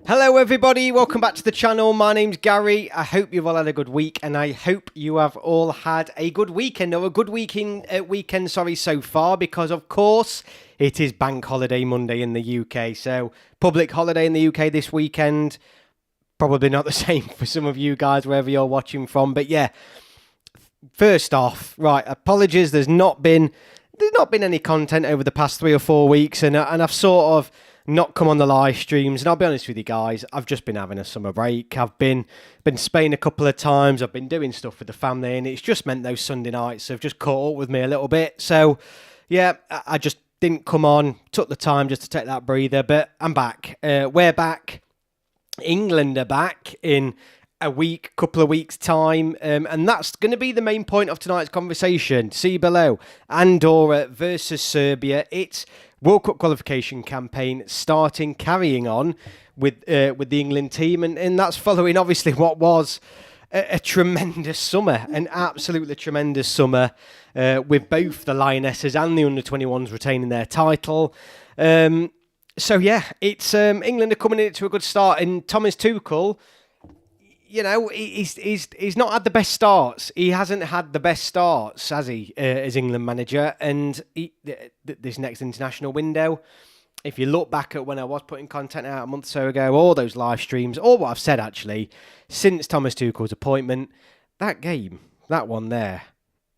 Hello everybody, welcome back to the channel. My name's Gary. I hope you've all had a good week and I hope you have all had a good weekend or a good weekend so far, because of course it is Bank Holiday Monday in the UK. So public holiday in the UK this weekend. Probably not the same for some of you guys wherever you're watching from, but yeah. First off, right, apologies, there's not been any content over the past 3 or 4 weeks, and I've sort of not come on the live streams. And I'll be honest with you guys, I've just been having a summer break. I've been Spain a couple of times. I've been doing stuff with the family, and it's just meant those Sunday nights have just caught up with me a little bit. So yeah, I just didn't come on. Took the time just to take that breather, but I'm back. We're back. England are back in a couple of weeks' time, and that's going to be the main point of tonight's conversation. See below, Andorra versus Serbia. It's World Cup qualification campaign carrying on with the England team, and that's following obviously what was a tremendous summer, an absolutely tremendous summer, with both the Lionesses and the under-21s retaining their title. So yeah, it's England are coming into a good start, and Thomas Tuchel, you know, he's not had the best starts. He hasn't had the best starts, has he, as England manager? And this next international window, if you look back at when I was putting content out a month or so ago, all those live streams, all what I've said actually, since Thomas Tuchel's appointment, that one there,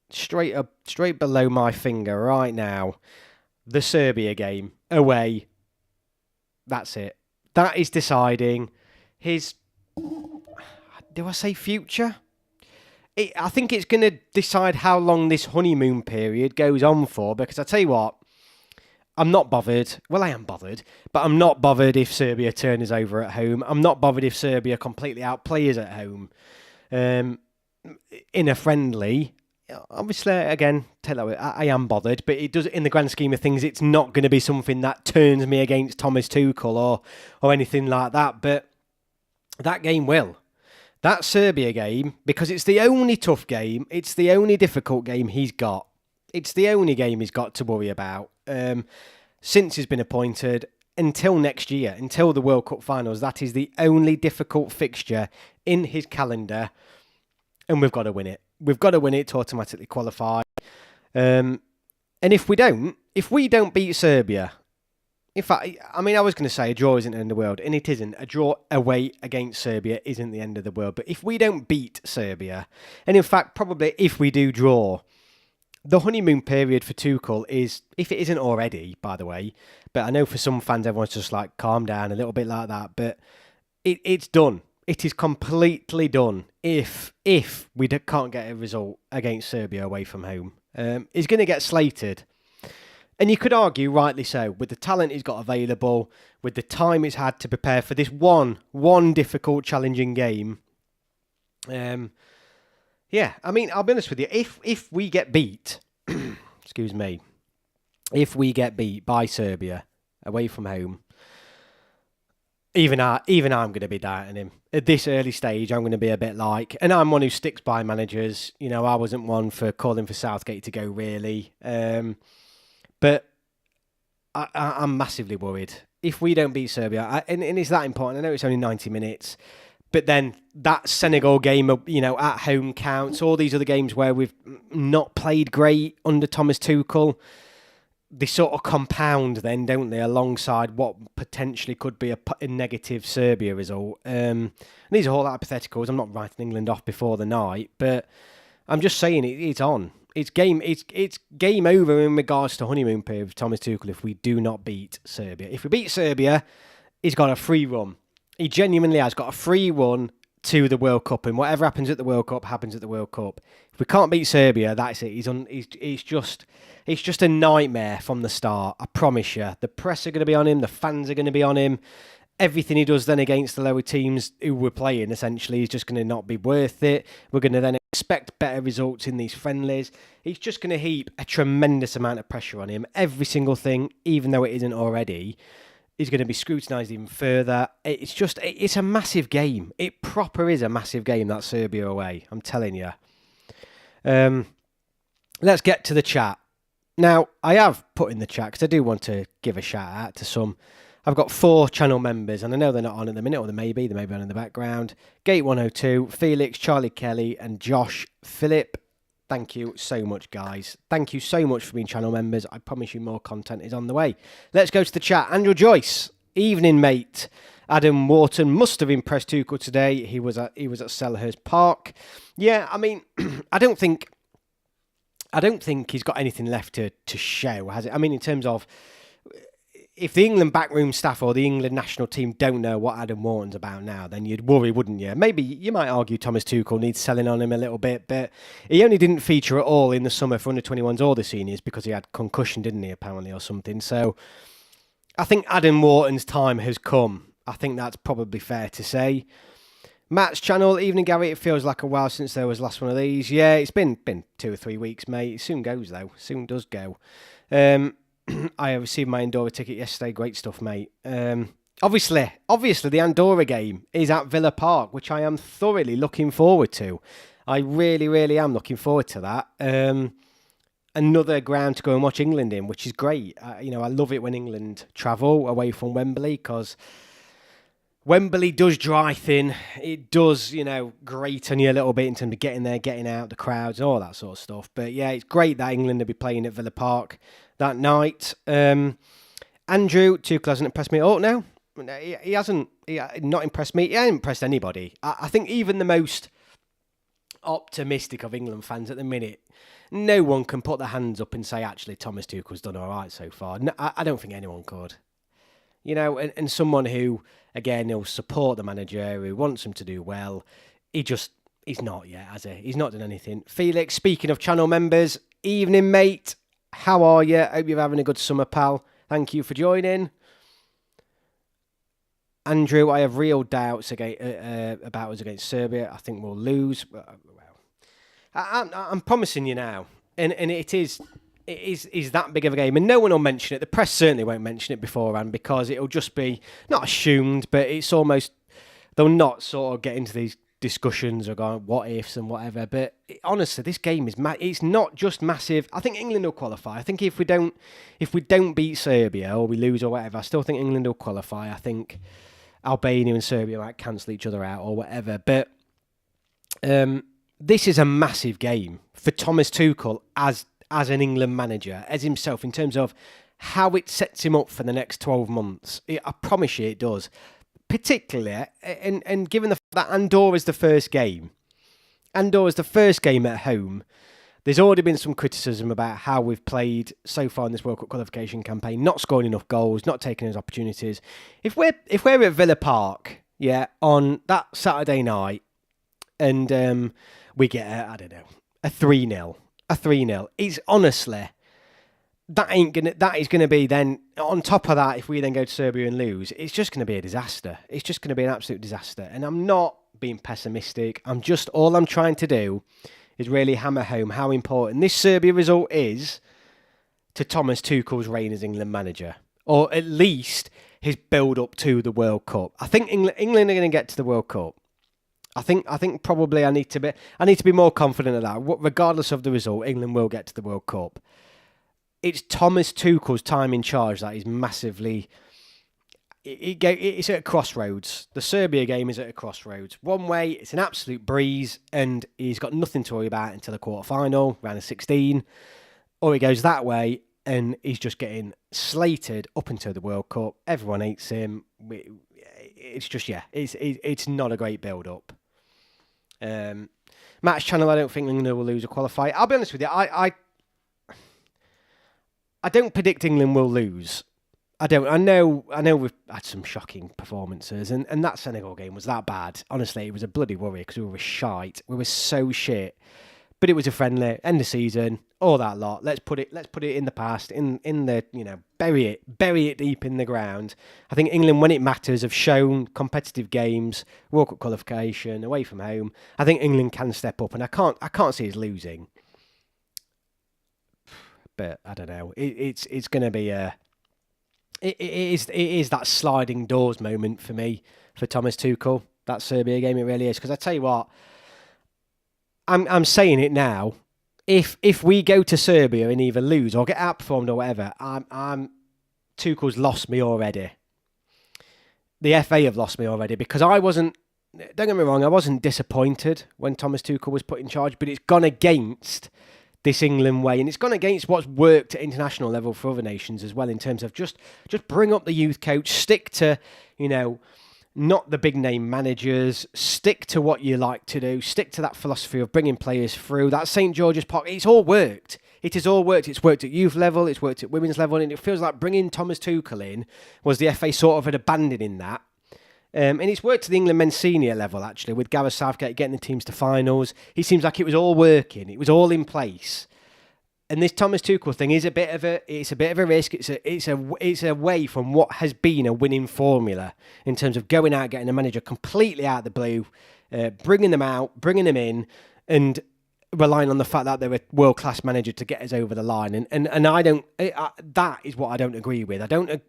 straight below my finger right now, the Serbia game, away, that's it. That is deciding his... Do I say future? I think it's going to decide how long this honeymoon period goes on for, because I tell you what, I'm not bothered. Well, I am bothered, but I'm not bothered if Serbia turn us over at home. I'm not bothered if Serbia completely outplay us at home. In a friendly, obviously, again, take that away, I am bothered, but it does, in the grand scheme of things, it's not going to be something that turns me against Thomas Tuchel or anything like that, but that game will. That Serbia game, because it's the only tough game, it's the only difficult game he's got. It's the only game he's got to worry about. Since he's been appointed, until next year, until the World Cup finals, that is the only difficult fixture in his calendar, and we've got to win it. We've got to win it to automatically qualify. And if we don't beat Serbia... In fact, I mean, I was going to say a draw isn't the end of the world, and it isn't. A draw away against Serbia isn't the end of the world. But if we don't beat Serbia, and in fact, probably if we do draw, the honeymoon period for Tuchel is, if it isn't already, by the way, but I know for some fans, everyone's just like, calm down a little bit like that, but it's done. It is completely done if we can't get a result against Serbia away from home. He's going to get slated. And you could argue, rightly so, with the talent he's got available, with the time he's had to prepare for this one difficult, challenging game. Yeah, I mean, I'll be honest with you. If we get beat, excuse me, if we get beat by Serbia away from home, even I'm going to be doubting him. At this early stage, I'm going to be a bit like, and I'm one who sticks by managers. You know, I wasn't one for calling for Southgate to go, really. But I'm massively worried. If we don't beat Serbia, and it's that important, I know it's only 90 minutes, but then that Senegal game, you know, at home counts, all these other games where we've not played great under Thomas Tuchel, they sort of compound then, don't they, alongside what potentially could be a negative Serbia result. And these are all hypotheticals. I'm not writing England off before the night, but I'm just saying it's on. It's game over in regards to honeymoon period for Thomas Tuchel if we do not beat Serbia. If we beat Serbia, he's got a free run. He genuinely has got a free run to the World Cup, and whatever happens at the World Cup happens at the World Cup. If we can't beat Serbia, that's it. It's just a nightmare from the start. I promise you. The press are going to be on him. The fans are going to be on him. Everything he does then against the lower teams who we're playing, essentially, is just going to not be worth it. We're going to then expect better results in these friendlies. He's just going to heap a tremendous amount of pressure on him. Every single thing, even though it isn't already, is going to be scrutinised even further. It's a massive game. It proper is a massive game, that Serbia away. I'm telling you. Let's get to the chat. Now, I have put in the chat, because I do want to give a shout out to some I've got 4 channel members, and I know they're not on at the minute, or they may be on in the background. Gate102, Felix, Charlie Kelly, and Josh Phillip. Thank you so much, guys. Thank you so much for being channel members. I promise you more content is on the way. Let's go to the chat. Andrew Joyce, evening, mate. Adam Wharton must have impressed Tuchel today. He was at Selhurst Park. Yeah, I mean, I don't think he's got anything left to show, has it? I mean, in terms of, if the England backroom staff or the England national team don't know what Adam Wharton's about now, then you'd worry, wouldn't you? Maybe you might argue Thomas Tuchel needs selling on him a little bit, but he only didn't feature at all in the summer for under-21s or the seniors because he had concussion, didn't he, apparently, or something. So I think Adam Wharton's time has come. I think that's probably fair to say. Matt's channel, evening Gary, it feels like a while since there was last one of these. Yeah, it's been 2 or 3 weeks, mate. It soon goes, though. Soon does go. I received my Andorra ticket yesterday. Great stuff, mate. Obviously, the Andorra game is at Villa Park, which I am thoroughly looking forward to. I really, really am looking forward to that. Another ground to go and watch England in, which is great. I love it when England travel away from Wembley, because Wembley does dry thin. It does, grate on you a little bit in terms of getting there, getting out, the crowds, all that sort of stuff. But yeah, it's great that England will be playing at Villa Park that night. Andrew, Tuchel hasn't impressed me. Oh, no, he hasn't. He not impressed me. He hasn't impressed anybody. I think even the most optimistic of England fans at the minute, no one can put their hands up and say, actually, Thomas Tuchel's done all right so far. No, I don't think anyone could. And someone who, again, will support the manager, who wants him to do well, he's not yet, has he? He's not done anything. Felix, speaking of channel members, evening, mate. How are you? Hope you're having a good summer, pal. Thank you for joining. Andrew, I have real doubts about us against Serbia. I think we'll lose. Well, I'm promising you now, and it is that big of a game, and no one will mention it. The press certainly won't mention it beforehand, because it'll just be not assumed, but it's almost, they'll not sort of get into these discussions or going what ifs and whatever. But honestly, this game is it's not just massive. I think England will qualify. I think if we don't beat Serbia or we lose or whatever, I still think England will qualify. I think Albania and Serbia might cancel each other out or whatever. But this is a massive game for Thomas Tuchel as an England manager, as himself, in terms of how it sets him up for the next 12 months. I promise you it does. Particularly, and given the fact that Andorra is the first game at home, there's already been some criticism about how we've played so far in this World Cup qualification campaign, not scoring enough goals, not taking those opportunities. If we're at Villa Park, on that Saturday night, and we get a 3-0, it's honestly, that is gonna be then, on top of that, if we then go to Serbia and lose, it's just gonna be a disaster. It's just gonna be an absolute disaster. And I'm not being pessimistic. All I'm trying to do is really hammer home how important this Serbia result is to Thomas Tuchel's reign as England manager, or at least his build up to the World Cup. I think England are going to get to the World Cup. I think probably I need to be more confident of that. Regardless of the result, England will get to the World Cup. It's Thomas Tuchel's time in charge that is massively. It's at a crossroads. The Serbia game is at a crossroads. One way, it's an absolute breeze, and he's got nothing to worry about until the quarter-final, round of 16. Or he goes that way, and he's just getting slated up until the World Cup. Everyone hates him. It's just, it's not a great build-up. Match channel, I don't think England will lose or qualify. I'll be honest with you, I don't predict England will lose. I don't. I know we've had some shocking performances, and that Senegal game was that bad. Honestly, it was a bloody worry because we were shite. We were so shit. But it was a friendly, end of season, all that lot. Let's put it in the past, in the, bury it deep in the ground. I think England, when it matters, have shown competitive games, World Cup qualification, away from home. I think England can step up, and I can't see us losing. But I don't know. It's going to be it is that sliding doors moment for me, for Thomas Tuchel. That Serbia game, it really is. Because I tell you what, I'm saying it now. If we go to Serbia and either lose or get outperformed or whatever, Tuchel's lost me already. the FA have lost me already, because I wasn't, don't get me wrong, I wasn't disappointed when Thomas Tuchel was put in charge, but it's gone against this England way, and it's gone against what's worked at international level for other nations as well, in terms of just bring up the youth coach, stick to, not the big name managers, stick to what you like to do, stick to that philosophy of bringing players through. That St. George's Park, it's all worked. It has all worked. It's worked at youth level, it's worked at women's level, and it feels like bringing Thomas Tuchel in was the FA sort of had abandoning that. And it's worked to the England men's senior level, actually, with Gareth Southgate getting the teams to finals. He seems like it was all working. It was all in place. And this Thomas Tuchel thing is a bit of a risk. It's a way from what has been a winning formula in terms of going out, getting a manager completely out of the blue, bringing them out, bringing them in, and relying on the fact that they're a world-class manager to get us over the line. And I don't. That is what I don't agree with.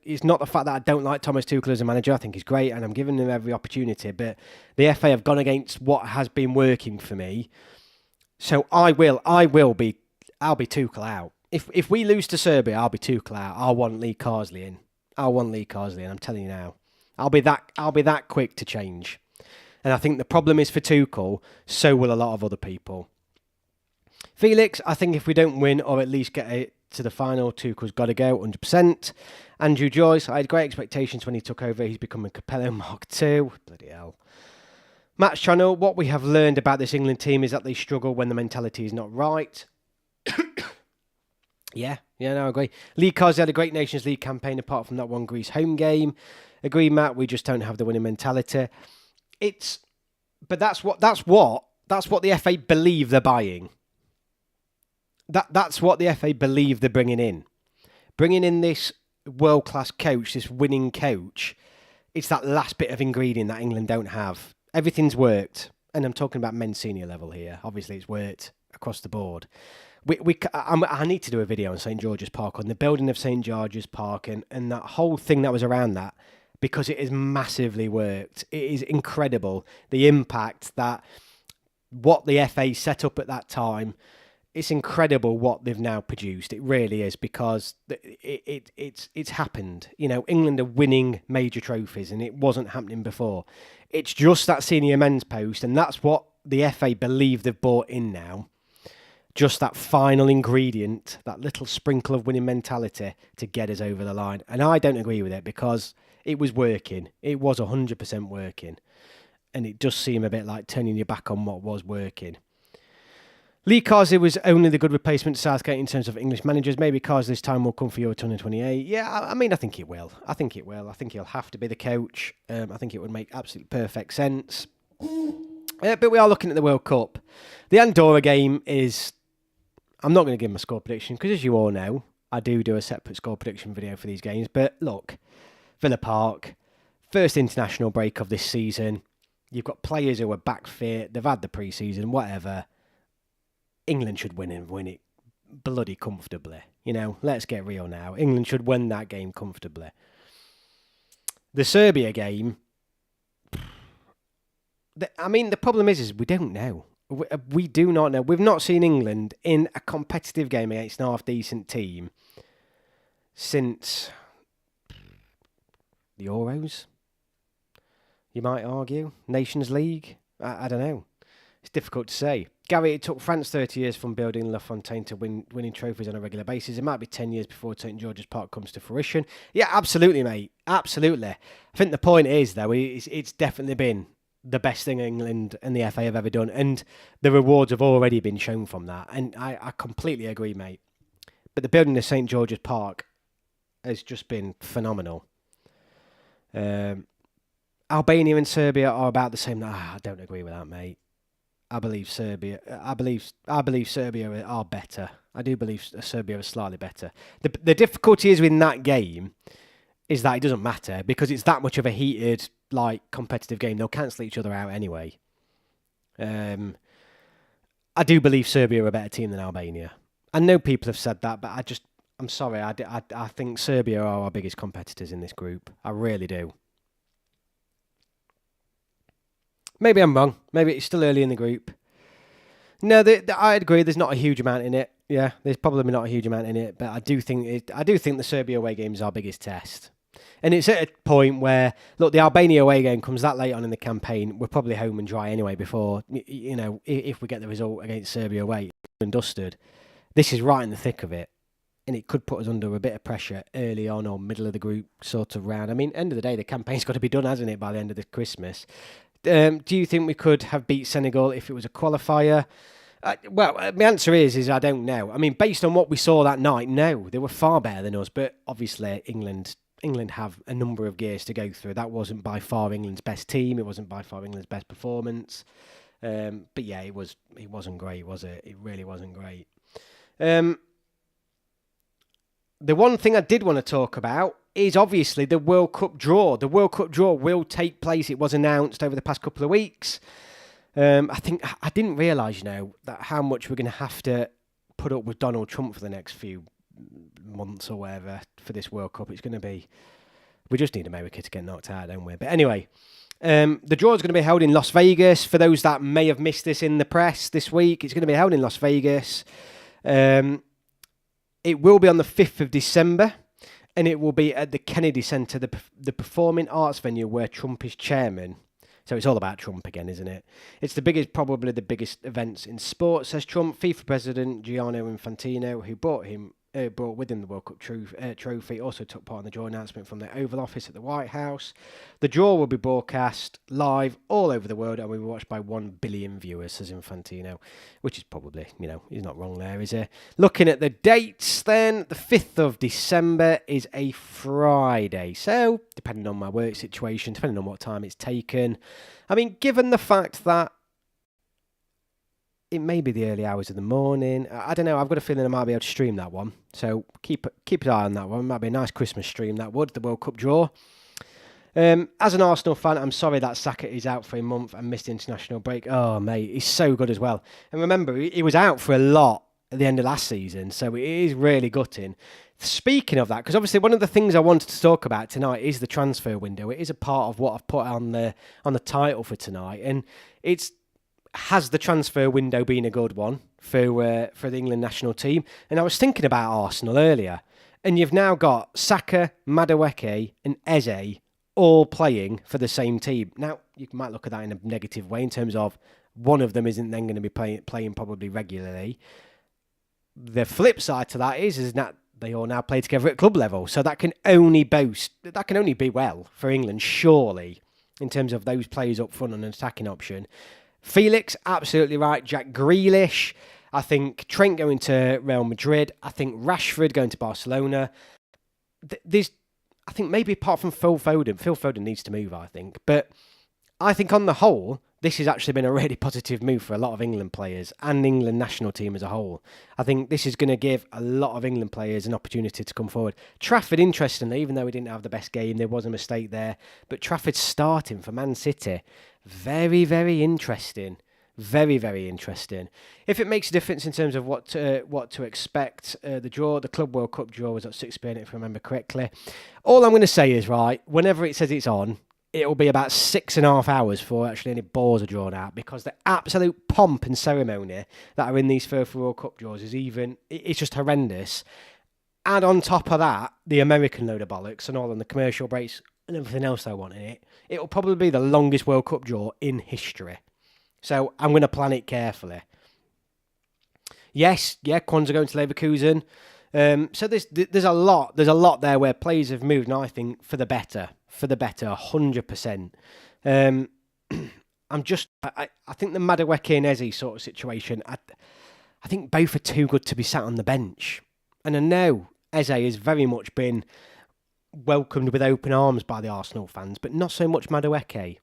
It's not the fact that I don't like Thomas Tuchel as a manager. I think he's great, and I'm giving him every opportunity. But the FA have gone against what has been working for me. So I'll be Tuchel out. If we lose to Serbia, I'll be Tuchel out. I'll want Lee Carsley in. I'm telling you now. I'll be that quick to change. And I think the problem is for Tuchel, so will a lot of other people. Felix, I think if we don't win or at least get it to the final, Tuchel's got to go, 100%. Andrew Joyce, I had great expectations when he took over. He's becoming Capello Mark II. Bloody hell. Match Channel, what we have learned about this England team is that they struggle when the mentality is not right. Yeah, I agree. Lee Carsley had a great Nations League campaign apart from that one Greece home game. Agree, Matt, we just don't have the winning mentality. But that's what the FA believe they're buying. That's what the FA believe they're bringing in. Bringing in this world-class coach, this winning coach, it's that last bit of ingredient that England don't have. Everything's worked, and I'm talking about men's senior level here. Obviously, it's worked across the board. I need to do a video on St. George's Park, on the building of St. George's Park, and that whole thing that was around that, because it has massively worked. It is incredible, the impact that what the FA set up at that time. It's incredible what they've now produced. It really is, because it's happened. England are winning major trophies, and it wasn't happening before. It's just that senior men's post, and that's what the FA believe they've bought in now. Just that final ingredient, that little sprinkle of winning mentality to get us over the line. And I don't agree with it, because it was working. It was 100% working. And it does seem a bit like turning your back on what was working. Lee Carsley was only the good replacement to Southgate in terms of English managers. Maybe Carsley's time will come for Euro 2028. Yeah, I think it will. I think he'll have to be the coach. I think it would make absolutely perfect sense. But we are looking at the World Cup. The Andorra game is... I'm not going to give him a score prediction, because as you all know, I do a separate score prediction video for these games. But look, Villa Park, first international break of this season. You've got players who are back fit. They've had the pre-season, whatever. England should win it bloody comfortably. Let's get real now. England should win that game comfortably. The Serbia game, the problem is we don't know. We do not know. We've not seen England in a competitive game against an half-decent team since the Euros, you might argue. Nations League? I don't know. It's difficult to say. Gary, it took France 30 years from building La Fontaine to winning trophies on a regular basis. It might be 10 years before St. George's Park comes to fruition. Yeah, absolutely, mate. Absolutely. I think the point is, though, it's definitely been the best thing England and the FA have ever done. And the rewards have already been shown from that. And I completely agree, mate. But the building of St. George's Park has just been phenomenal. Albania and Serbia are about the same. I don't agree with that, mate. I believe Serbia are better. I do believe Serbia are slightly better. The difficulty is with that game is that it doesn't matter, because it's that much of a heated, competitive game. They'll cancel each other out anyway. I do believe Serbia are a better team than Albania. I know people have said that, but I'm sorry. I think Serbia are our biggest competitors in this group. I really do. Maybe I'm wrong. Maybe it's still early in the group. No, I agree. There's not a huge amount in it. Yeah, there's probably not a huge amount in it, but I do think the Serbia away game is our biggest test. And it's at a point where, look, the Albania away game comes that late on in the campaign. We're probably home and dry anyway before, if we get the result against Serbia away and dusted. This is right in the thick of it. And it could put us under a bit of pressure early on or middle of the group sort of round. I mean, end of the day, the campaign's got to be done, hasn't it, by the end of the Christmas? Do you think we could have beat Senegal if it was a qualifier? My answer is I don't know. I mean, based on what we saw that night, no, they were far better than us. But obviously, England have a number of gears to go through. That wasn't by far England's best team. It wasn't by far England's best performance. But yeah, it wasn't great, was it? It really wasn't great. The one thing I did want to talk about is obviously the World Cup draw. The World Cup draw will take place. It was announced over the past couple of weeks. I think I didn't realise, that how much we're going to have to put up with Donald Trump for the next few months or whatever for this World Cup. It's going to be... We just need America to get knocked out, don't we? But anyway, the draw is going to be held in Las Vegas. For those that may have missed this in the press this week, it's going to be held in Las Vegas. It will be on the 5th of December, and it will be at the Kennedy Center, the performing arts venue where Trump is chairman. So it's all about Trump again, isn't it? It's probably the biggest events in sport, says Trump. FIFA president Gianni Infantino, who brought with him the World Cup trophy, also took part in the draw announcement from the Oval Office at the White House. The draw will be broadcast live all over the world and will be watched by 1 billion viewers, says Infantino, which is probably, he's not wrong there, is he? Looking at the dates then, the 5th of December is a Friday. So, depending on my work situation, depending on what time it's taken, I mean, given the fact that it may be the early hours of the morning. I don't know. I've got a feeling I might be able to stream that one. So keep an eye on that one. It might be a nice Christmas stream, that would, the World Cup draw. As an Arsenal fan, I'm sorry that Saka is out for a month and missed the international break. Oh, mate, he's so good as well. And remember, he was out for a lot at the end of last season, so it is really gutting. Speaking of that, because obviously one of the things I wanted to talk about tonight is the transfer window. It is a part of what I've put on the title for tonight, and has the transfer window been a good one for the England national team? And I was thinking about Arsenal earlier, and you've now got Saka, Madueke and Eze all playing for the same team. Now, you might look at that in a negative way in terms of one of them isn't then going to be playing probably regularly. The flip side to that is that they all now play together at club level, so that can only be well for England, surely, in terms of those players up front and an attacking option. Felix, absolutely right. Jack Grealish. I think Trent going to Real Madrid. I think Rashford going to Barcelona. I think maybe apart from Phil Foden needs to move, I think. But I think on the whole, this has actually been a really positive move for a lot of England players and England national team as a whole. I think this is going to give a lot of England players an opportunity to come forward. Trafford, interestingly, even though he didn't have the best game, there was a mistake there. But Trafford's starting for Man City. Very, very interesting. Very, very interesting. If it makes a difference in terms of what to expect, the Club World Cup draw was at 6 p.m, if I remember correctly. All I'm going to say is, right, whenever it says it's on, it'll be about 6.5 hours before actually any balls are drawn out, because the absolute pomp and ceremony that are in these FIFA World Cup draws it's just horrendous. And on top of that, the American load of bollocks and all on the commercial breaks and everything else they want in it. It'll probably be the longest World Cup draw in history. So I'm going to plan it carefully. Yes, Kwanzaa going to Leverkusen. So there's a lot there where players have moved, and I think for the better, 100%. I think the Madueke and Eze sort of situation, I think both are too good to be sat on the bench. And I know Eze has very much been welcomed with open arms by the Arsenal fans, but not so much Madueke.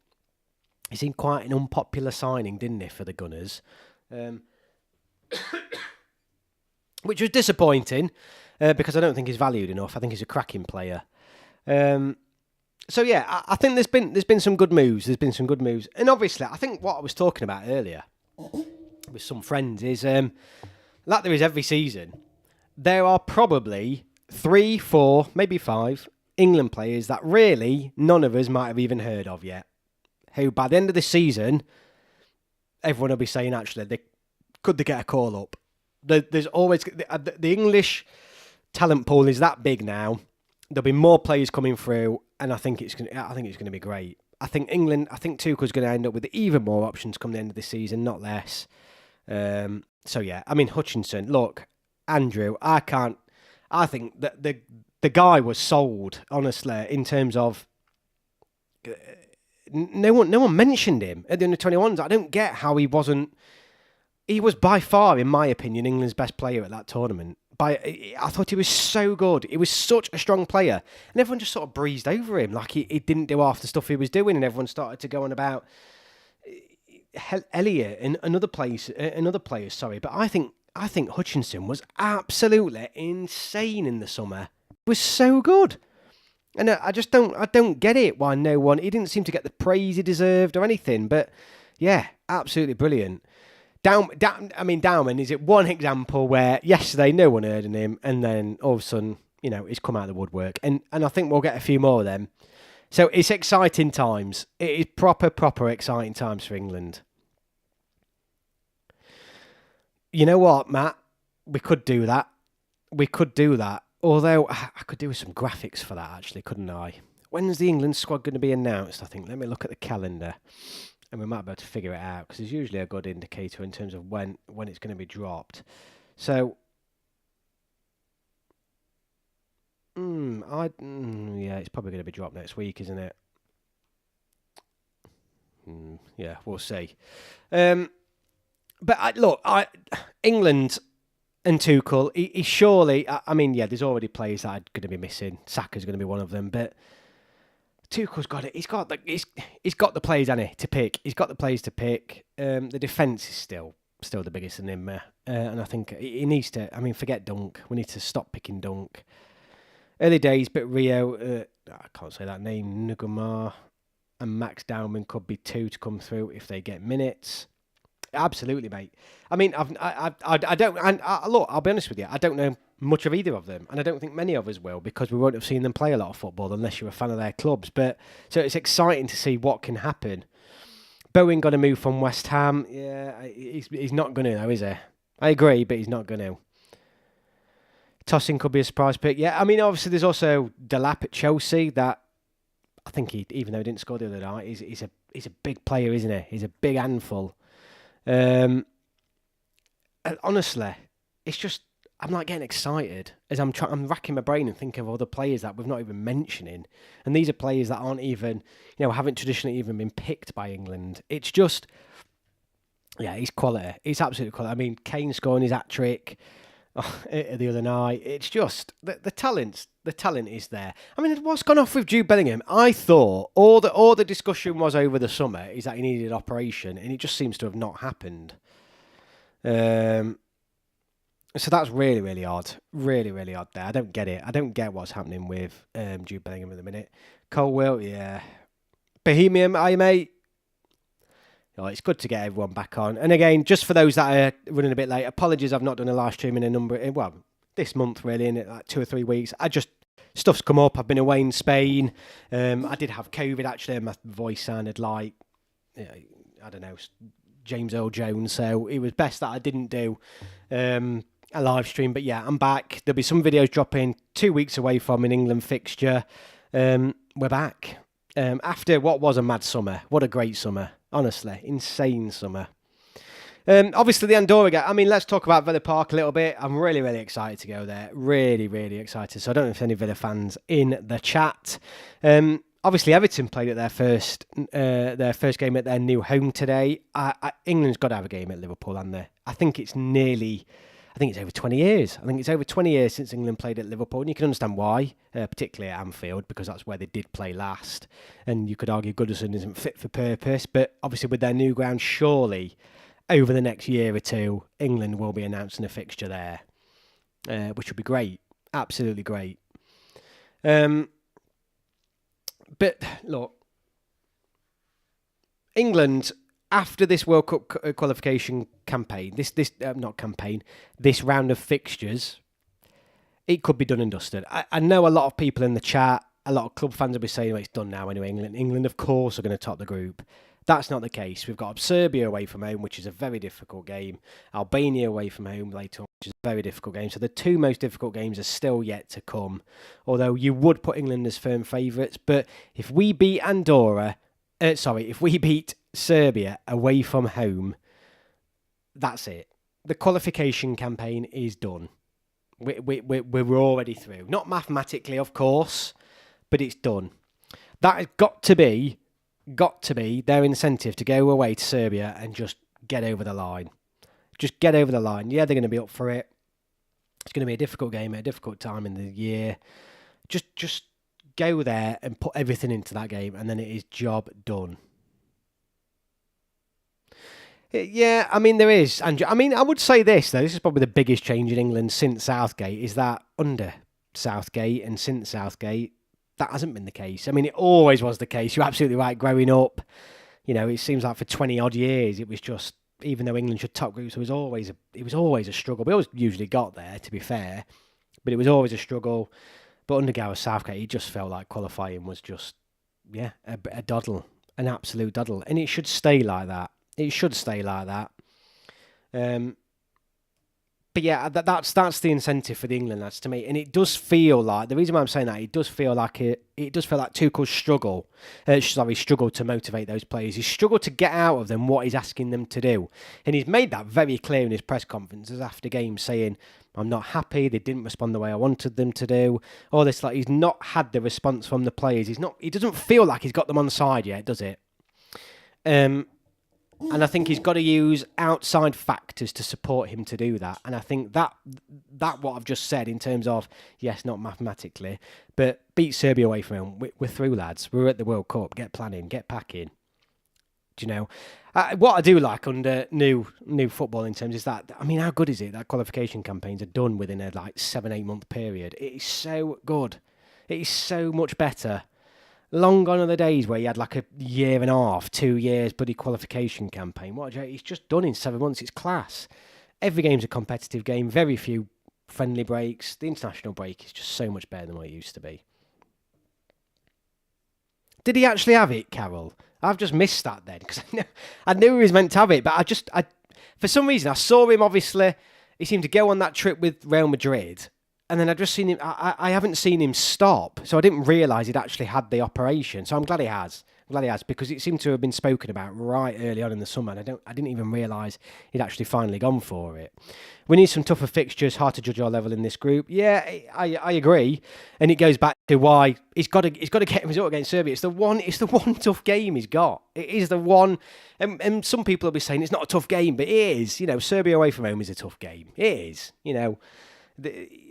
He seemed quite an unpopular signing, didn't he, for the Gunners? Which was disappointing, because I don't think he's valued enough. I think he's a cracking player. So yeah, I think there's been some good moves. And obviously, I think what I was talking about earlier with some friends is, like there is every season, there are probably 3, 4, maybe 5 England players that really none of us might have even heard of yet, who by the end of the season, everyone will be saying, actually, could they get a call up? There's always... The English talent pool is that big now there'll be more players coming through, and I think it's going to be great. I think Tuchel's going to end up with even more options come the end of the season, not less. So yeah, I mean Hutchinson. Look, Andrew, I think that the guy was sold, honestly, in terms of no one mentioned him at the under-21s. I don't get how he wasn't. He was by far, in my opinion, England's best player at that tournament. I thought he was so good. He was such a strong player, and everyone just sort of breezed over him like he didn't do half the stuff he was doing, and everyone started to go on about Elliott and another players. Sorry, but I think Hutchinson was absolutely insane in the summer. He was so good, and I don't get it why no one. He didn't seem to get the praise he deserved or anything, but yeah, absolutely brilliant. Dowman is it one example where yesterday no one heard of him, and then all of a sudden, he's come out of the woodwork, and I think we'll get a few more of them. So it's exciting times. It is proper exciting times for England. You know what, Matt? We could do that. Although I could do some graphics for that, actually, couldn't I? When's the England squad going to be announced? I think. Let me look at the calendar. And we might be able to figure it out, because there's usually a good indicator in terms of when it's going to be dropped. So, yeah, it's probably going to be dropped next week, isn't it? Yeah, we'll see. But England and Tuchel, he surely. There's already players that are going to be missing. Saka's going to be one of them, but Tuchel's got it. He's got the players, hasn't he, to pick. He's got the players to pick. The defence is still the biggest enigma, and I think he needs to. Forget Dunk. We need to stop picking Dunk. Early days, but Rio. I can't say that name. Nugumar and Max Dowman could be two to come through if they get minutes. Absolutely, mate. I don't. And look, I'll be honest with you. I don't know much of either of them, and I don't think many of us will, because we won't have seen them play a lot of football unless you're a fan of their clubs. But so it's exciting to see what can happen. Bowen got to move from West Ham. Yeah, he's not going to, though, is he? I agree, but he's not going to. Tosin could be a surprise pick. Yeah, obviously there's also Delap at Chelsea. That I think even though he didn't score the other night, he's a big player, isn't he? He's a big handful. Honestly, it's just I'm not getting excited as I'm racking my brain and thinking of all the players that we've not even mentioning, and these are players that aren't even haven't traditionally even been picked by England. It's just he's quality. It's absolute quality. Kane scoring his hat-trick the other night. It's just the talent is there. What's gone off with Jude Bellingham? I thought all the discussion was over the summer is that he needed an operation, and it just seems to have not happened. So that's really, really odd. Really, really odd there. I don't get it. I don't get what's happening with Jude Bellingham at the minute. Colwill, yeah. Bohemian, mate. Oh, it's good to get everyone back on. And again, just for those that are running a bit late, apologies, I've not done a live stream in this month really, in like 2 or 3 weeks. Stuff's come up. I've been away in Spain. I did have COVID actually, and my voice sounded like, I don't know, James Earl Jones. So it was best that I didn't do a live stream. But yeah, I'm back. There'll be some videos dropping 2 weeks away from an England fixture. We're back. After what was a mad summer. What a great summer. Honestly, insane summer. Obviously, the Andorra game. Let's talk about Villa Park a little bit. I'm really, really excited to go there. Really, really excited. So I don't know if any Villa fans in the chat. Obviously, Everton played at their first game at their new home today. England's got to have a game at Liverpool, haven't they? I think it's over 20 years. I think it's over 20 years since England played at Liverpool, and you can understand why, particularly at Anfield, because that's where they did play last. And you could argue Goodison isn't fit for purpose, but obviously with their new ground, surely over the next year or two, England will be announcing a fixture there, which would be great, absolutely great. But look, England, after this World Cup qualification campaign, this round of fixtures, it could be done and dusted. I know a lot of people in the chat, a lot of club fans will be saying, it's done now anyway. England, of course, are going to top the group. That's not the case. We've got Serbia away from home, which is a very difficult game. Albania away from home later on. which is a very difficult game. So the two most difficult games are still yet to come, although you would put England as firm favourites. But if we beat if we beat Serbia away from home, that's it. The qualification campaign is done. We're already through. Not mathematically, of course, but it's done. That has got to be their incentive to go away to Serbia and just get over the line. Just get over the line. Yeah, they're going to be up for it. It's going to be a difficult game at a difficult time in the year. Just go there and put everything into that game, and then it is job done. Yeah, I mean, there is. And I mean, I would say this, though. This is probably the biggest change in England since Southgate, is that under Southgate and since Southgate, that hasn't been the case. I mean, it always was the case. You're absolutely right. Growing up, it seems like for 20-odd years, it was just, even though England should top groups, it was always a struggle. We always usually got there, to be fair, but it was always a struggle. But under Gareth Southgate, it just felt like qualifying was just, a doddle, an absolute doddle. And it should stay like that. It should stay like that. But yeah, that's the incentive for the England lads to me, and it does feel like, the reason why I'm saying that, it does feel like Tuchel's struggle to motivate those players. He's struggled to get out of them what he's asking them to do, and he's made that very clear in his press conferences after games, saying, "I'm not happy. They didn't respond the way I wanted them to do." All this, like, he's not had the response from the players. He doesn't feel like he's got them on side yet, does it? And I think he's got to use outside factors to support him to do that. And I think that what I've just said in terms of, yes, not mathematically, but beat Serbia away from home. We're through, lads. We're at the World Cup. Get planning. Get packing. Do you know? What I do like under new football in terms is that, I mean, how good is it that qualification campaigns are done within a 7-8 month period? It is so good. It is so much better. Long gone are the days where you had like a year and a half, 2 years bloody qualification campaign. It's just done in 7 months. It's class. Every game's a competitive game. Very few friendly breaks. The international break is just so much better than what it used to be. Did he actually have it, Carol? I've just missed that then, because I knew he was meant to have it, but I for some reason I saw him. Obviously, he seemed to go on that trip with Real Madrid. And then I've just seen him, I haven't seen him stop, so I didn't realise he'd actually had the operation. So I'm glad he has. Because it seemed to have been spoken about right early on in the summer, and I didn't even realise he'd actually finally gone for it. We need some tougher fixtures, hard to judge our level in this group. Yeah, I agree, and it goes back to why he's got to get a result against Serbia. It's the one tough game he's got. It is the one, and some people will be saying it's not a tough game, but it is. Serbia away from home is a tough game. It is.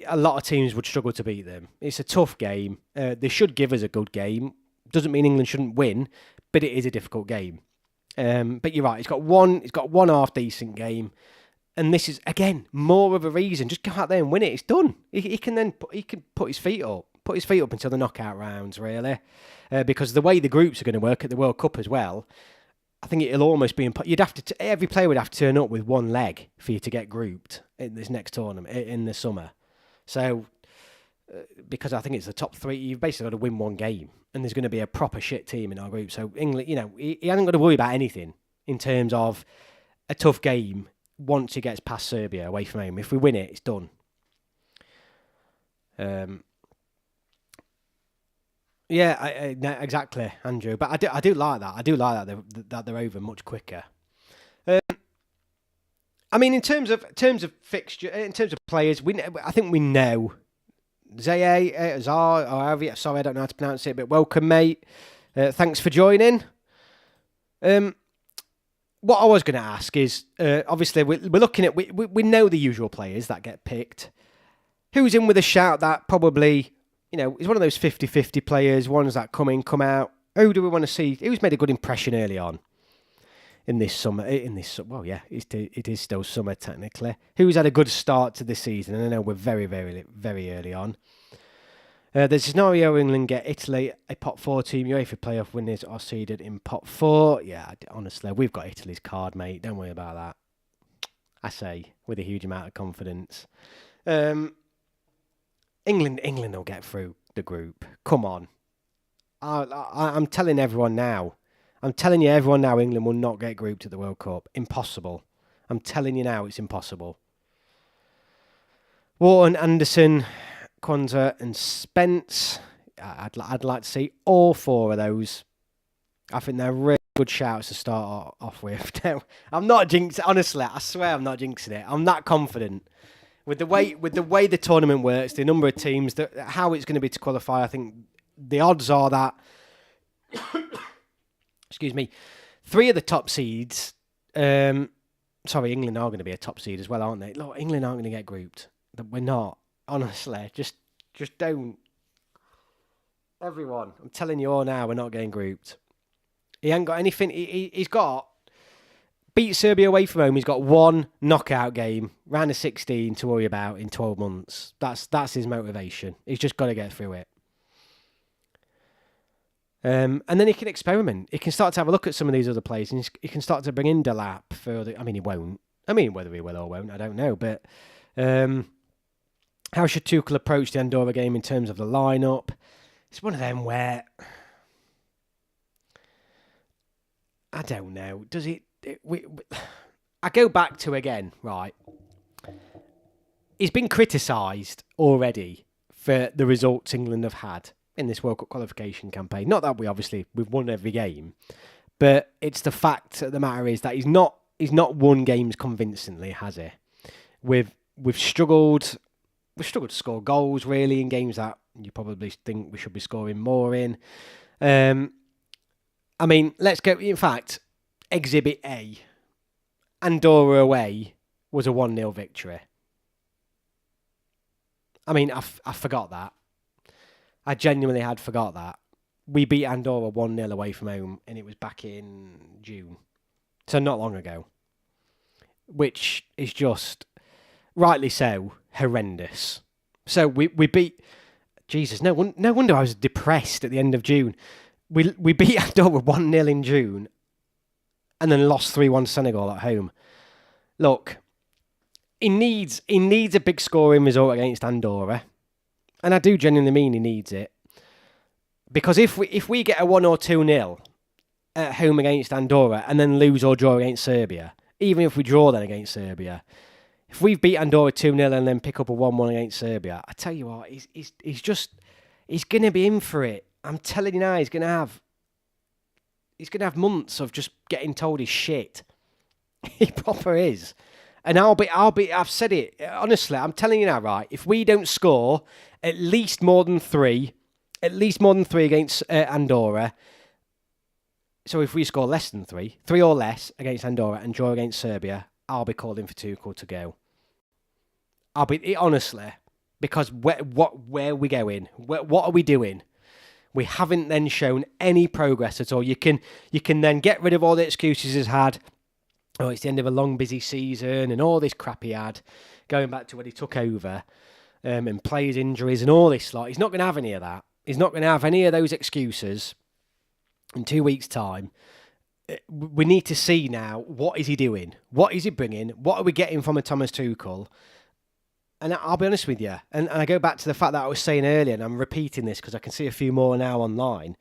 A lot of teams would struggle to beat them. It's a tough game. They should give us a good game. Doesn't mean England shouldn't win, but it is a difficult game. But you're right. It's got one half decent game, and this is again more of a reason. Just go out there and win it. It's done. He can put his feet up until the knockout rounds, really, because the way the groups are going to work at the World Cup as well. I think it'll almost be every player would have to turn up with one leg for you to get grouped in this next tournament in the summer. So, because I think it's the top three, you've basically got to win one game, and there's going to be a proper shit team in our group. So England, he hasn't got to worry about anything in terms of a tough game once he gets past Serbia away from home. If we win it, it's done. Yeah, exactly, Andrew. But I do like that. I do like that they're over much quicker. I mean, in terms of fixture, in terms of players, I think we know Zar, or however. Sorry, I don't know how to pronounce it, but welcome, mate. Thanks for joining. What I was going to ask is, obviously, we're looking at we know the usual players that get picked. Who's in with a shout that probably, is one of those 50-50 players, ones that come in, come out. Who do we want to see? Who's made a good impression early on in this summer? Well, yeah, it is still summer technically. Who's had a good start to this season? And I know we're very, very, very early on. There's a scenario England get Italy, a pot 4 team, UEFA playoff winners are seeded in pot 4. Yeah, honestly, we've got Italy's card, mate. Don't worry about that. I say, with a huge amount of confidence. England will get through the group. Come on. I'm telling everyone now. England will not get grouped at the World Cup. Impossible. I'm telling you now, it's impossible. Wharton, Anderson, Kwanzaa and Spence. I'd like to see all four of those. I think they're really good shouts to start off with. I'm not jinxing. Honestly, I swear I'm not jinxing it. I'm that confident with the way the tournament works, the number of teams, how it's going to be to qualify. I think the odds are that, excuse me, 3 of the top seeds. England are going to be a top seed as well, aren't they? Look, England aren't going to get grouped. We're not. Honestly, just don't. Everyone, I'm telling you all now, we're not getting grouped. He ain't got anything. He's got beat Serbia away from home. He's got 1 knockout game, round of 16 to worry about in 12 months. That's his motivation. He's just got to get through it. And then he can experiment. He can start to have a look at some of these other players, and he can start to bring in Delap further. I mean, he won't. I mean, whether he will or won't, I don't know. But how should Tuchel approach the Andorra game in terms of the lineup? It's one of them where I don't know. Does it? I go back to again, right? He's been criticised already for the results England have had in this World Cup qualification campaign. Not that we've won every game, but it's the fact of the matter is that he's not won games convincingly, has he? We've struggled to score goals really in games that you probably think we should be scoring more in. I mean, let's go. In fact, Exhibit A, Andorra away was a 1-0 victory. I mean, I forgot that. I genuinely had forgot that. We beat Andorra 1-0 away from home, and it was back in June. So not long ago. Which is just, rightly so, horrendous. So we beat... Jesus, no wonder I was depressed at the end of June. We beat Andorra 1-0 in June, and then lost 3-1 Senegal at home. Look, he needs a big scoring result against Andorra. And I do genuinely mean he needs it. Because if we get a 1 or 2-0 at home against Andorra and then lose or draw against Serbia, even if we draw then against Serbia, if we beat Andorra 2-0 and then pick up a 1-1 against Serbia, I tell you what, he's going to be in for it. I'm telling you now, he's going to have months of just getting told he's shit. He proper is. And I've said it, honestly, I'm telling you now, right, if we don't score at least more than three against Andorra, so if we score less than 3 or less against Andorra and draw against Serbia, I'll be calling for Tuchel to go. Honestly, because where are we going? What are we doing? We haven't then shown any progress at all. You can then get rid of all the excuses he's had. Oh, it's the end of a long, busy season and all this crap he had, going back to when he took over, and players' injuries and all this lot. He's not going to have any of that. He's not going to have any of those excuses in 2 weeks' time. We need to see now, what is he doing? What is he bringing? What are we getting from a Thomas Tuchel? And I'll be honest with you, and I go back to the fact that I was saying earlier, and I'm repeating this because I can see a few more now online.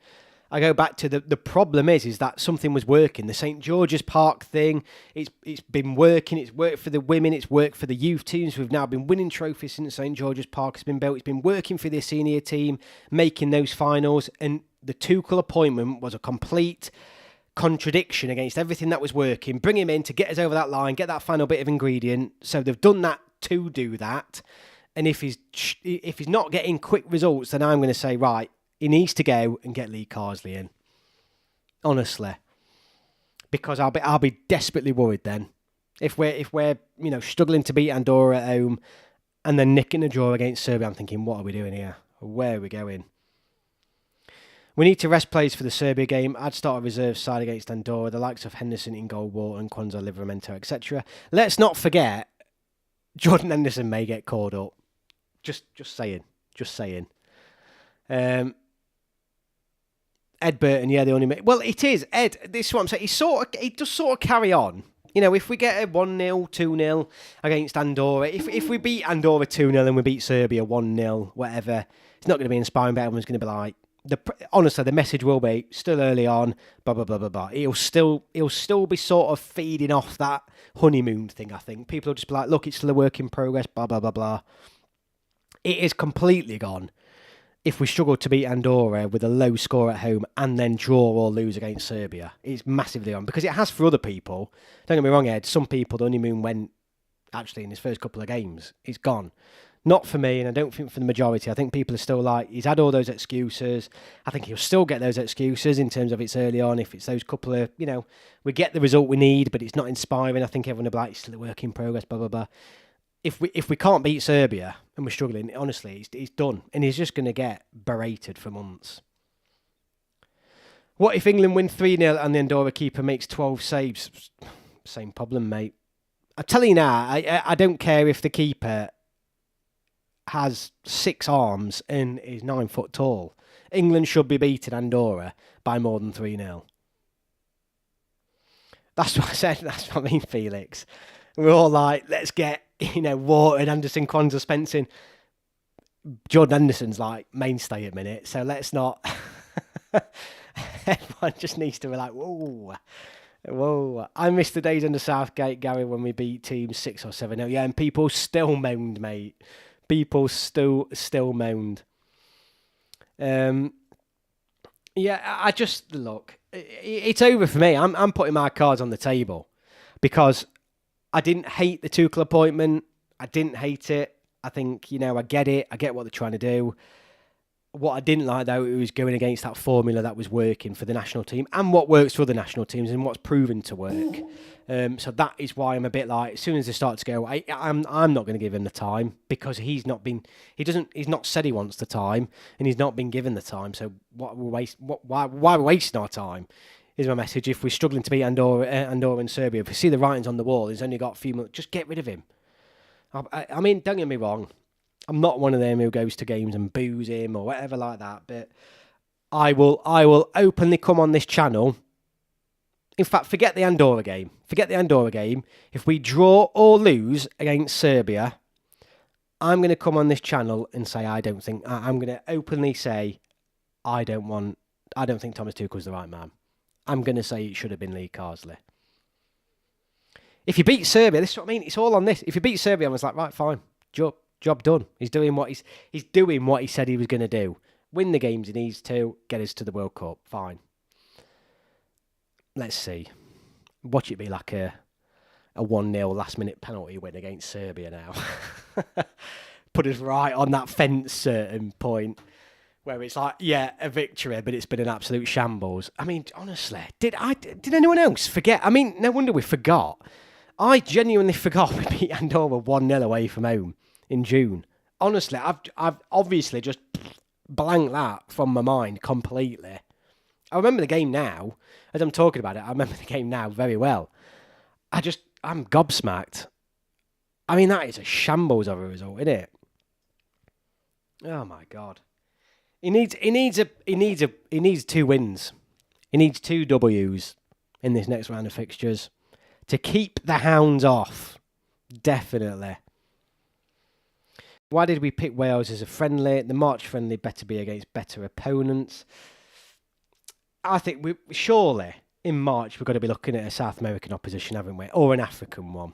I go back to the problem is that something was working. The St. George's Park thing, it's been working. It's worked for the women. It's worked for the youth teams. We've now been winning trophies since St. George's Park has been built. It's been working for the senior team, making those finals. And the Tuchel appointment was a complete contradiction against everything that was working. Bring him in to get us over that line, get that final bit of ingredient. So they've done that to do that. And if he's not getting quick results, then I'm going to say, right, he needs to go and get Lee Carsley in. Honestly. Because I'll be desperately worried then. If we're struggling to beat Andorra at home and then nicking a draw against Serbia, I'm thinking, what are we doing here? Where are we going? We need to rest players for the Serbia game. I'd start a reserve side against Andorra, the likes of Henderson in goal, Wharton, Kwanzaa, Livramento, etc. Let's not forget, Jordan Henderson may get called up. Just saying. Ed Burton, yeah, the only... Well, it is. Ed, this is what I'm saying. He does sort of carry on. If we get a 1-0, 2-0 against Andorra, if we beat Andorra 2-0 and we beat Serbia 1-0, whatever, it's not going to be inspiring, but everyone's going to be like... Honestly, the message will be, still early on, blah, blah, blah, blah, blah. He'll still be sort of feeding off that honeymoon thing, I think. People will just be like, look, it's still a work in progress, blah, blah, blah, blah. It is completely gone if we struggle to beat Andorra with a low score at home and then draw or lose against Serbia. It's massively on, because it has for other people. Don't get me wrong, Ed, some people, the honeymoon went actually in his first couple of games. It's gone. Not for me, and I don't think for the majority. I think people are still like, he's had all those excuses. I think he'll still get those excuses in terms of it's early on. If it's those couple of, we get the result we need, but it's not inspiring. I think everyone will be like, it's still a work in progress, blah, blah, blah. If we can't beat Serbia and we're struggling, honestly, it's done. And he's just going to get berated for months. What if England win 3-0 and the Andorra keeper makes 12 saves? Same problem, mate. I tell you now, I don't care if the keeper has 6 arms and is 9 foot tall. England should be beating Andorra by more than 3-0. That's what I said. That's what I mean, Felix. We're all like, let's get, Wharton, Anderson, Kwanzaa, Spence in. Jordan Anderson's like mainstay at the minute, so let's not. Everyone just needs to be like, whoa. I miss the days under Southgate, Gary, when we beat teams 6 or 7-0. Yeah, and people still moaned, mate. People still moaned. Yeah, I just look. It's over for me. I'm putting my cards on the table because I didn't hate the Tuchel appointment. I didn't hate it. I think, I get it. I get what they're trying to do. What I didn't like, though, it was going against that formula that was working for the national team and what works for other national teams and what's proven to work. So that is why I'm a bit like, as soon as they start to go, I'm not going to give him the time because he's not said he wants the time and he's not been given the time. So why we're wasting our time? Is my message. If we're struggling to beat Andorra and Serbia, if we see the writings on the wall, he's only got a few months, just get rid of him. I mean, don't get me wrong. I'm not one of them who goes to games and boos him or whatever like that, but I will openly come on this channel. In fact, forget the Andorra game. If we draw or lose against Serbia, I'm going to come on this channel and say I'm going to openly say I don't think Thomas Tuchel's the right man. I'm going to say it should have been Lee Carsley. If you beat Serbia, this is what I mean. It's all on this. If you beat Serbia, I was like, right, fine, job done. He's doing what he said he was going to do. Win the games he needs to, get us to the World Cup. Fine. Let's see. Watch it be like a 1-0 last-minute penalty win against Serbia now. Put us right on that fence certain point. Where it's like, yeah, a victory, but it's been an absolute shambles. I mean, honestly, did anyone else forget? I mean, no wonder we forgot. I genuinely forgot we beat Andorra 1-0 away from home in June. Honestly, I've obviously just blanked that from my mind completely. I remember the game now. As I'm talking about it, I remember the game now very well. I'm gobsmacked. I mean, that is a shambles of a result, isn't it? Oh my God. He needs 2 wins. He needs 2 W's in this next round of fixtures to keep the hounds off. Definitely. Why did we pick Wales as a friendly? The March friendly better be against better opponents. I think surely in March we've got to be looking at a South American opposition, haven't we? Or an African one.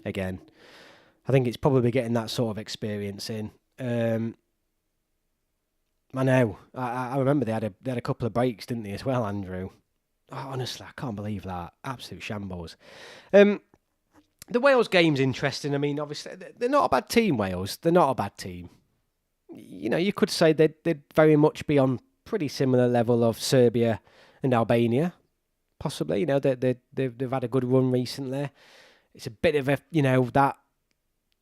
Again, I think it's probably getting that sort of experience in. I know. I remember they had a couple of breaks, didn't they, as well, Andrew? Oh, honestly, I can't believe that. Absolute shambles. The Wales game's interesting. I mean, obviously, they're not a bad team, Wales. They're not a bad team. You could say they'd very much be on pretty similar level of Serbia and Albania, possibly. They've had a good run recently. It's a bit of a, that...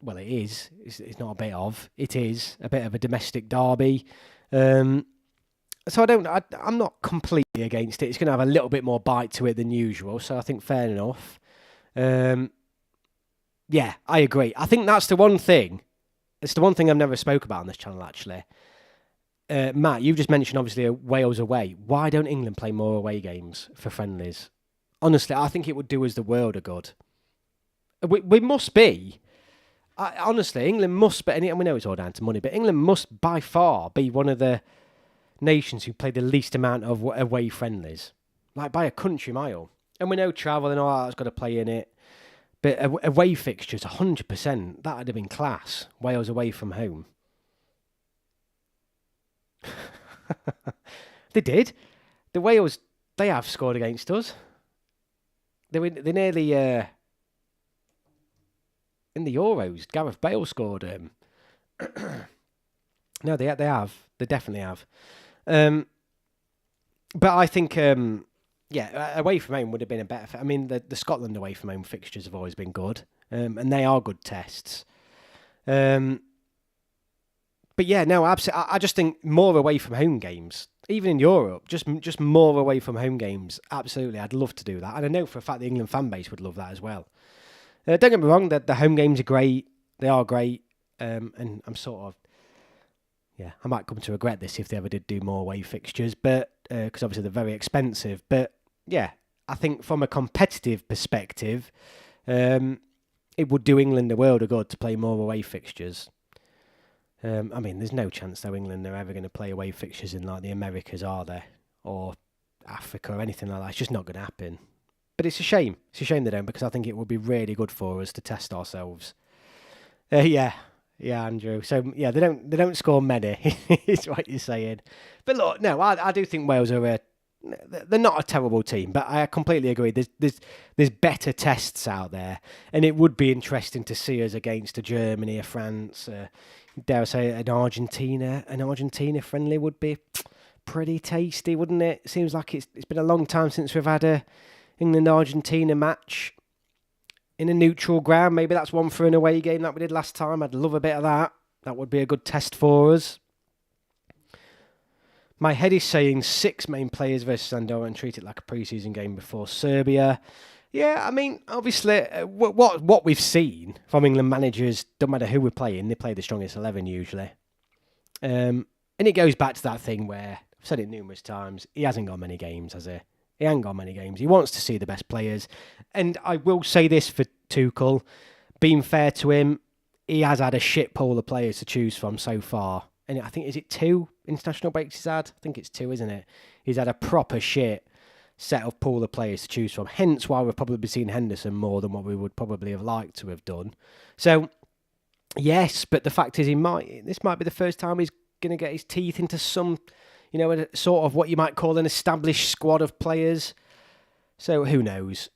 Well, it is. It's not a bit of. It is a bit of a domestic derby. So I'm not completely against it. It's going to have a little bit more bite to it than usual. So I think fair enough. Yeah, I agree. I think that's the one thing. It's the one thing I've never spoke about on this channel, actually. Matt, you've just mentioned, obviously, Wales away. Why don't England play more away games for friendlies? Honestly, I think it would do us the world of good. We must be. Honestly, England must be, and we know it's all down to money, but England must by far be one of the nations who play the least amount of away friendlies. Like by a country mile. And we know travel and all that's got to play in it. But away fixtures, 100%, that would have been class. Wales away from home. They did. The Wales, they have scored against us. They nearly in the Euros. Gareth Bale scored. No, they have. They definitely have. But I think away from home would have been a better. I mean, the Scotland away from home fixtures have always been good, and they are good tests. But yeah, no, absolutely. I just think more away from home games, even in Europe, just more away from home games. Absolutely, I'd love to do that, and I know for a fact the England fan base would love that as well. Don't get me wrong, the home games are great. They are great, and I'm sort of, I might come to regret this if they ever did do more away fixtures, but because obviously they're very expensive. But yeah, I think from a competitive perspective, it would do England a world of good to play more away fixtures. I mean, there's no chance though England are ever going to play away fixtures in like the Americas, are there? Or Africa or anything like that. It's just not going to happen. But it's a shame. It's a shame they don't, because I think it would be really good for us to test ourselves. Yeah, Andrew. So yeah, they don't score many. Is what you're saying. But look, no, I do think Wales are they're not a terrible team, but I completely agree. There's better tests out there, and it would be interesting to see us against a Germany, a France, dare I say, an Argentina. An Argentina friendly would be pretty tasty, wouldn't it? Seems like it's been a long time since we've had a England-Argentina match in a neutral ground. Maybe that's one for an away game that we did last time. I'd love a bit of that. That would be a good test for us. My head is saying 6 main players versus Andorra and treat it like a pre-season game before Serbia. Yeah, I mean, obviously, what we've seen from England managers, don't matter who we're playing, they play the strongest 11 usually. And it goes back to that thing where, I've said it numerous times, he hasn't got many games, has he? He ain't got many games. He wants to see the best players. And I will say this for Tuchel, being fair to him, he has had a shit pool of players to choose from so far. And I think, is it 2 international breaks he's had? I think it's 2, isn't it? He's had a proper shit set of pool of players to choose from. Hence why we've probably seen Henderson more than what we would probably have liked to have done. So, yes, but the fact is this might be the first time he's going to get his teeth into some, a sort of what you might call an established squad of players. So who knows?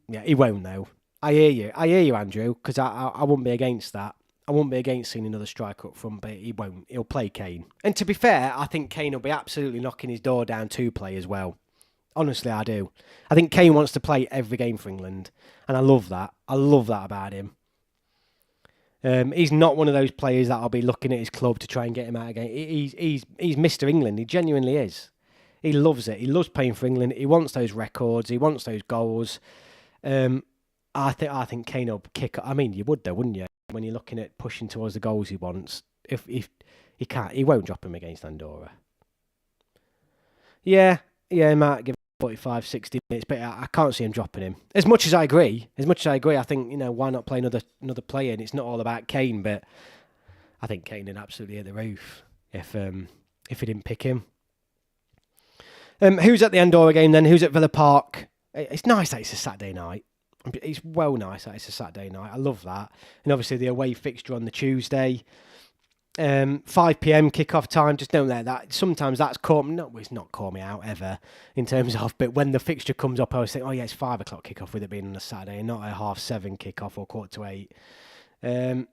Yeah, he won't though. I hear you, Andrew, because I wouldn't be against that. I wouldn't be against seeing another striker up front, but he won't. He'll play Kane. And to be fair, I think Kane will be absolutely knocking his door down to play as well. Honestly, I do. I think Kane wants to play every game for England, and I love that. I love that about him. He's not one of those players that I'll be looking at his club to try and get him out again. He's Mr. England. He genuinely is. He loves it. He loves playing for England. He wants those records. He wants those goals. I think Kane will kick. I mean, you would though, wouldn't you? When you're looking at pushing towards the goals he wants, if he can't, he won't drop him against Andorra. Yeah, he might give 45, 60 minutes, but I can't see him dropping him. As much as I agree, I think, why not play another player? And it's not all about Kane, but I think Kane would absolutely hit the roof if he didn't pick him. Who's at the Andorra game then? Who's at Villa Park? It's nice that it's a Saturday night. It's well nice that it's a Saturday night. I love that. And obviously the away fixture on the Tuesday. 5 p.m. kickoff time. Just don't let that. Sometimes that's caught me. No, it's not caught me out ever in terms of. But when the fixture comes up, I always think, oh yeah, it's 5 o'clock kickoff with it being on a Saturday, and not a 7:30 kickoff or 7:45.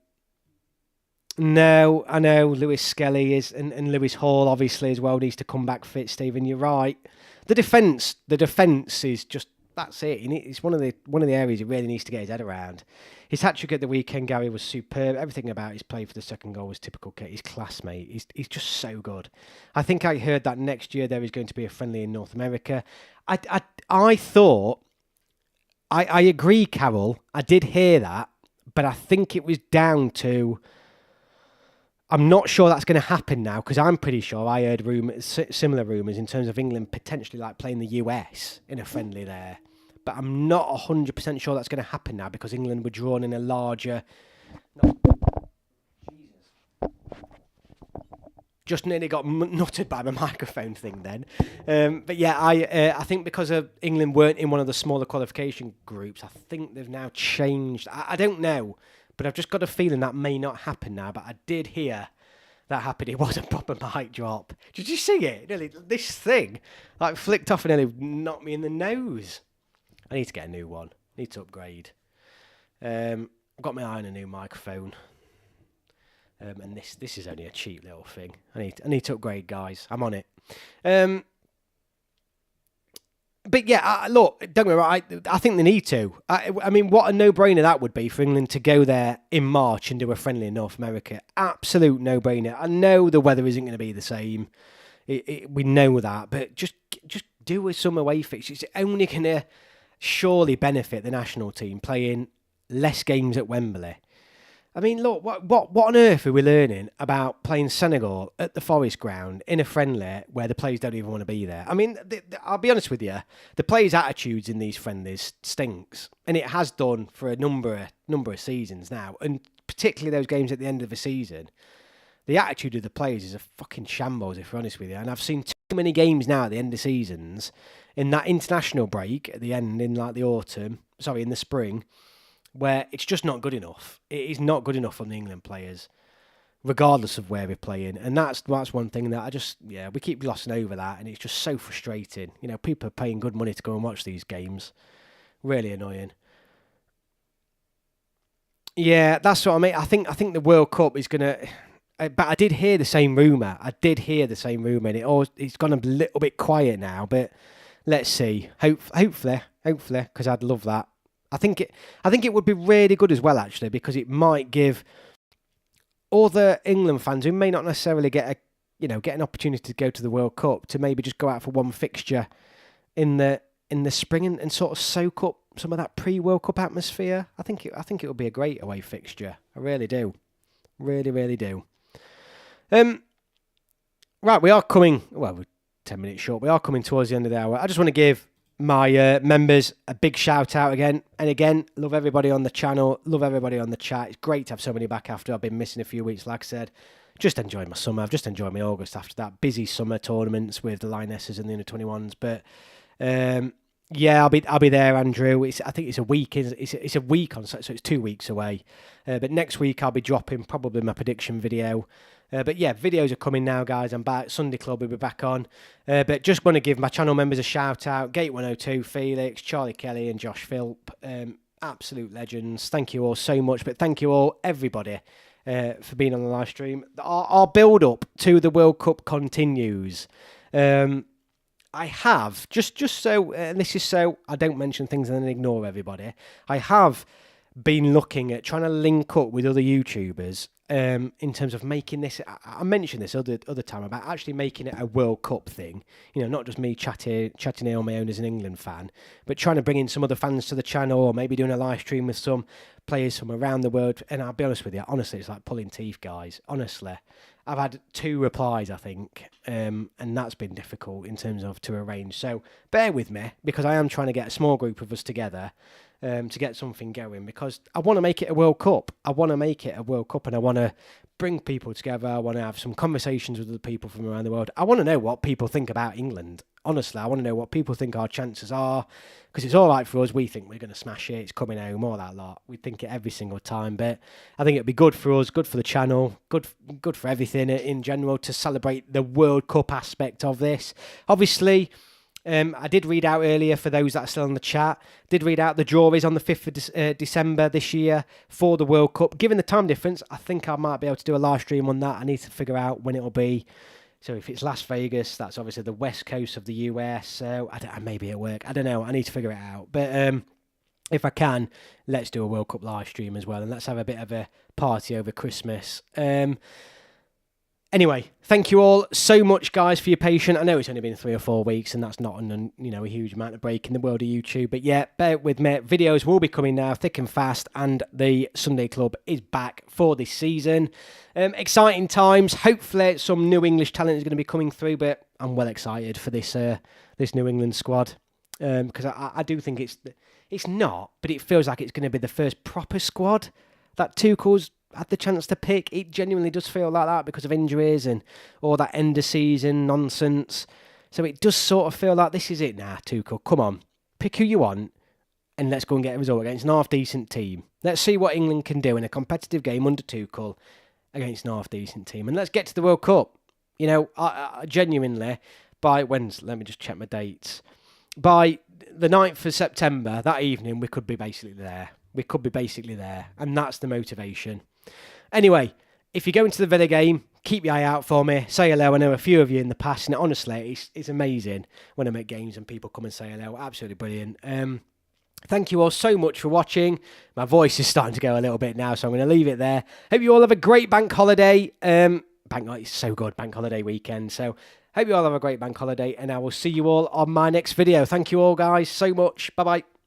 No, I know Lewis Skelly is, and Lewis Hall obviously as well needs to come back fit. Stephen, you're right. The defence is just. That's it. It's one of the areas he really needs to get his head around. His hat-trick at the weekend, Gary, was superb. Everything about his play for the second goal was typical Kate. His classmate. He's just so good. I think I heard that next year there is going to be a friendly in North America. I thought... I agree, Carol. I did hear that, but I think it was down to... I'm not sure that's going to happen now, because I'm pretty sure I heard similar rumours in terms of England potentially like playing the US in a friendly there. But I'm not 100% sure that's going to happen now, because England were drawn in a larger... Jesus. Just nearly got nutted by the microphone thing then. But yeah, I think because of England weren't in one of the smaller qualification groups, I think they've now changed. I don't know. But I've just got a feeling that may not happen now. But I did hear that happened. It was a proper mic drop. Did you see it? Nearly, this thing like flicked off and nearly knocked me in the nose. I need to get a new one. I need to upgrade. I've got my eye on a new microphone. And this is only a cheap little thing. I need to upgrade, guys. I'm on it. But yeah, look, don't get me wrong, I think they need to. I mean, what a no-brainer that would be for England to go there in March and do a friendly in North America. Absolute no-brainer. I know the weather isn't going to be the same. We know that, but just do some away fixtures. It's only going to surely benefit the national team playing less games at Wembley. I mean, look, what on earth are we learning about playing Senegal at the Forest Ground in a friendly where the players don't even want to be there? I mean, I'll be honest with you, the players' attitudes in these friendlies stinks, and it has done for a number of seasons now, and particularly those games at the end of the season. The attitude of the players is a fucking shambles, if we're honest with you, and I've seen too many games now at the end of seasons, in that international break at the end, in like in the spring, where it's just not good enough. It is not good enough from the England players, regardless of where we're playing. And that's one thing that we keep glossing over that, and it's just so frustrating. You know, people are paying good money to go and watch these games. Really annoying. Yeah, that's what I mean. I think the World Cup is going to... But I did hear the same rumour. And it's gone a little bit quiet now, but let's see. Hopefully, because I'd love that. I think it would be really good as well, actually, because it might give other England fans who may not necessarily get an opportunity to go to the World Cup to maybe just go out for one fixture in the spring and sort of soak up some of that pre-World Cup atmosphere. I think it would be a great away fixture. I really do, really do. Right, we are coming. Well, we're 10 minutes short. We are coming towards the end of the hour. I just want to give my members a big shout out again. And again, love everybody on the channel, love everybody on the chat. It's great to have so many back after I've been missing a few weeks, like I said. Just enjoyed my summer. I've just enjoyed my August after that. Busy summer tournaments with the Lionesses and the under-21s. But yeah, I'll be there, Andrew. I think it's a week. It's a week on, so it's 2 weeks away. But next week I'll be dropping probably my prediction video. But yeah, videos are coming now, guys. I'm back. Sunday Club will be back on. But just want to give my channel members a shout out. Gate 102, Felix, Charlie Kelly and Josh Philp. Absolute legends. Thank you all so much. But thank you all, everybody, for being on the live stream. Our build-up to the World Cup continues. I have, just so, and this is so I don't mention things and then ignore everybody, I have been looking at trying to link up with other YouTubers in terms of making this, I mentioned this other time about actually making it a World Cup thing, you know, not just me chatting here on my own as an England fan, but trying to bring in some other fans to the channel, or maybe doing a live stream with some players from around the world. And I'll be honest with you, honestly, it's like pulling teeth, guys. Honestly, I've had 2 replies, I think, and that's been difficult in terms of to arrange. So bear with me, because I am trying to get a small group of us together to get something going, because I want to make it a World Cup. I want to make it a World Cup, and I want to bring people together. I want to have some conversations with other people from around the world. I want to know what people think about England. Honestly, I want to know what people think our chances are, because it's all right for us. We think we're going to smash it. It's coming home, all that lot. We think it every single time, but I think it'd be good for us, good for the channel, good for everything in general, to celebrate the World Cup aspect of this. Obviously, I did read out earlier, for those that are still on the chat, did read out the draw is on the 5th of December this year for the World Cup. Given the time difference, I think I might be able to do a live stream on that. I need to figure out when it'll be. So if it's Las Vegas, that's obviously the west coast of the US. So I may be at work. I don't know. I need to figure it out. But if I can, let's do a World Cup live stream as well. And let's have a bit of a party over Christmas. Anyway, thank you all so much, guys, for your patience. I know it's only been 3 or 4 weeks, and that's not a huge amount of break in the world of YouTube. But yeah, bear with me. Videos will be coming now, thick and fast, and the Sunday Club is back for this season. Exciting times. Hopefully, some new English talent is going to be coming through. But I'm well excited for this New England squad, because I do think it's not, but it feels like it's going to be the first proper squad that Tuchel's had the chance to pick. It genuinely does feel like that because of injuries and all that end of season nonsense. So it does sort of feel like this is it now, Tuchel. Come on, pick who you want and let's go and get a result against an half-decent team. Let's see what England can do in a competitive game under Tuchel, against an half-decent team. And let's get to the World Cup. You know, I genuinely, let me just check my dates. By the 9th of September, that evening, we could be basically there. And that's the motivation. Anyway, if you go into the Villa game, keep your eye out for me. Say hello. I know a few of you in the past, and honestly, it's amazing when I'm at games and people come and say hello. Absolutely brilliant. Thank you all so much for watching. My voice is starting to go a little bit now, so I'm going to leave it there. Hope you all have a great bank holiday. It's so good, bank holiday weekend. So hope you all have a great bank holiday, and I will see you all on my next video. Thank you all, guys, so much. Bye-bye.